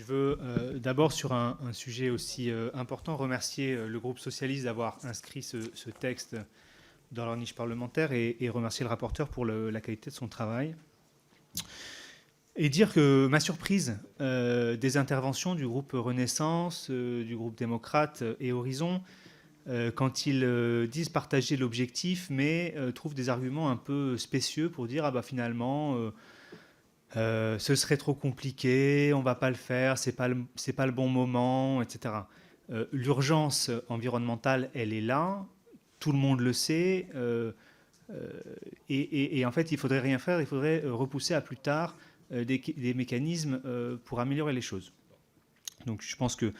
Je veux d'abord, sur un sujet aussi important, remercier le groupe socialiste d'avoir inscrit ce texte dans leur niche parlementaire et remercier le rapporteur pour la qualité de son travail. Et dire que ma surprise des interventions du groupe Renaissance, du groupe démocrate et Horizon, quand ils disent partager l'objectif, mais trouvent des arguments un peu spécieux pour dire finalement ce serait trop compliqué, on va pas le faire, c'est pas le bon moment, etc. L'urgence environnementale, elle est là, tout le monde le sait, et en fait, il faudrait rien faire, il faudrait repousser à plus tard des mécanismes pour améliorer les choses. Donc, je pense que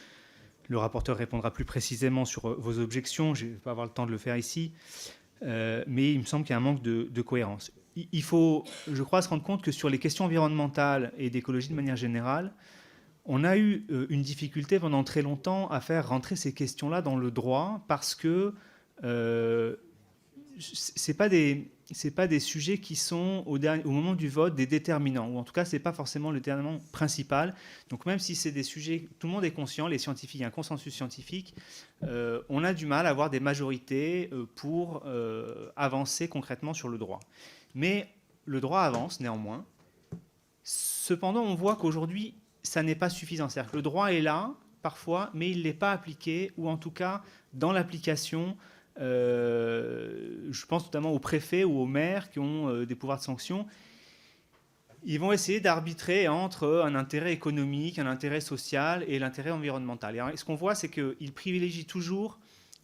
le rapporteur répondra plus précisément sur vos objections. Je ne vais pas avoir le temps de le faire ici, mais il me semble qu'il y a un manque de cohérence. Il faut, je crois, se rendre compte que sur les questions environnementales et d'écologie de manière générale, on a eu une difficulté pendant très longtemps à faire rentrer ces questions-là dans le droit parce que c'est pas des sujets qui sont au moment du vote des déterminants, ou en tout cas c'est pas forcément le déterminant principal. Donc même si c'est des sujets, tout le monde est conscient, les scientifiques, il y a un consensus scientifique, on a du mal à avoir des majorités pour avancer concrètement sur le droit. Mais le droit avance néanmoins. Cependant, on voit qu'aujourd'hui, ça n'est pas suffisant. C'est-à-dire que le droit est là, parfois, mais il n'est pas appliqué, ou en tout cas, dans l'application, je pense notamment aux préfets ou aux maires qui ont des pouvoirs de sanction, ils vont essayer d'arbitrer entre un intérêt économique, un intérêt social et l'intérêt environnemental. Et ce qu'on voit, c'est qu'ils privilégient toujours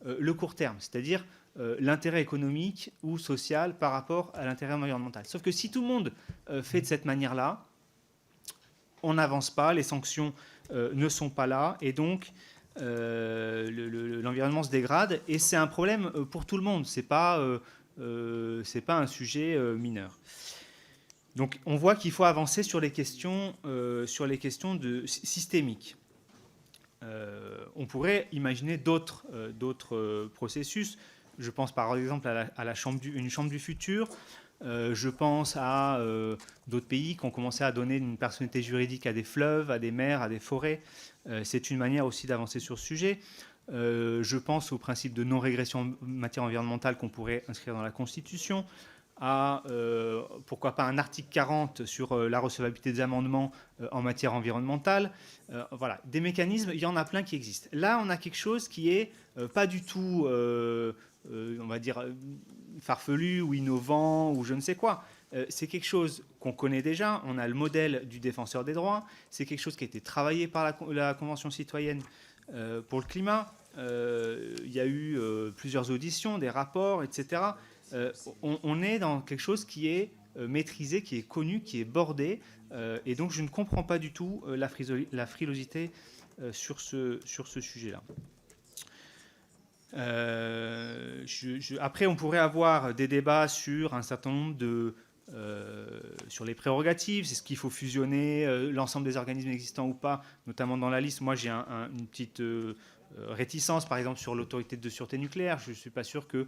le court terme, c'est-à-dire l'intérêt économique ou social par rapport à l'intérêt environnemental. Sauf que si tout le monde fait de cette manière-là, on n'avance pas, les sanctions ne sont pas là, et donc l'environnement se dégrade, et c'est un problème pour tout le monde, c'est pas un sujet mineur. Donc on voit qu'il faut avancer sur les questions systémiques. On pourrait imaginer d'autres processus. Je pense par exemple à une chambre du futur. Je pense à d'autres pays qui ont commencé à donner une personnalité juridique à des fleuves, à des mers, à des forêts. C'est une manière aussi d'avancer sur ce sujet. Je pense au principe de non-régression en matière environnementale qu'on pourrait inscrire dans la Constitution, à pourquoi pas un article 40 sur la recevabilité des amendements en matière environnementale. Voilà, des mécanismes, il y en a plein qui existent. Là, on a quelque chose qui est pas du tout, on va dire, farfelu ou innovant ou je ne sais quoi. C'est quelque chose qu'on connaît déjà. On a le modèle du défenseur des droits. C'est quelque chose qui a été travaillé par la Convention citoyenne pour le climat. Il y a eu plusieurs auditions, des rapports, etc. On est dans quelque chose qui est maîtrisé, qui est connu, qui est bordé. Et donc, je ne comprends pas du tout la frilosité sur ce sujet-là. Après, on pourrait avoir des débats sur un certain nombre sur les prérogatives. C'est ce qu'il faut fusionner l'ensemble des organismes existants ou pas, notamment dans la liste. Moi, j'ai une petite réticence, par exemple, sur l'autorité de sûreté nucléaire. Je ne suis pas sûr que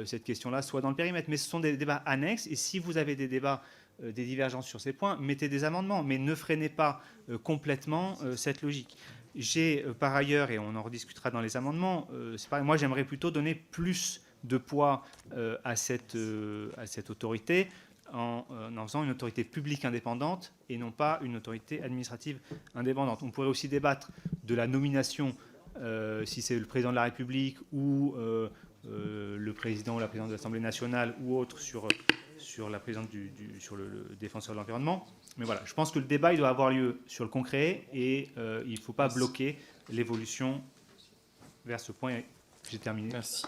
cette question-là soit dans le périmètre. Mais ce sont des débats annexes. Et si vous avez des débats, des divergences sur ces points, mettez des amendements. Mais ne freinez pas complètement cette logique. J'ai par ailleurs, et on en rediscutera dans les amendements, c'est pareil, moi j'aimerais plutôt donner plus de poids à cette autorité en faisant une autorité publique indépendante et non pas une autorité administrative indépendante. On pourrait aussi débattre de la nomination, si c'est le président de la République ou le président ou la présidente de l'Assemblée nationale ou autre sur la présidente sur le défenseur de l'environnement. Mais voilà, je pense que le débat il doit avoir lieu sur le concret et il ne faut pas bloquer l'évolution vers ce point. J'ai terminé. Merci.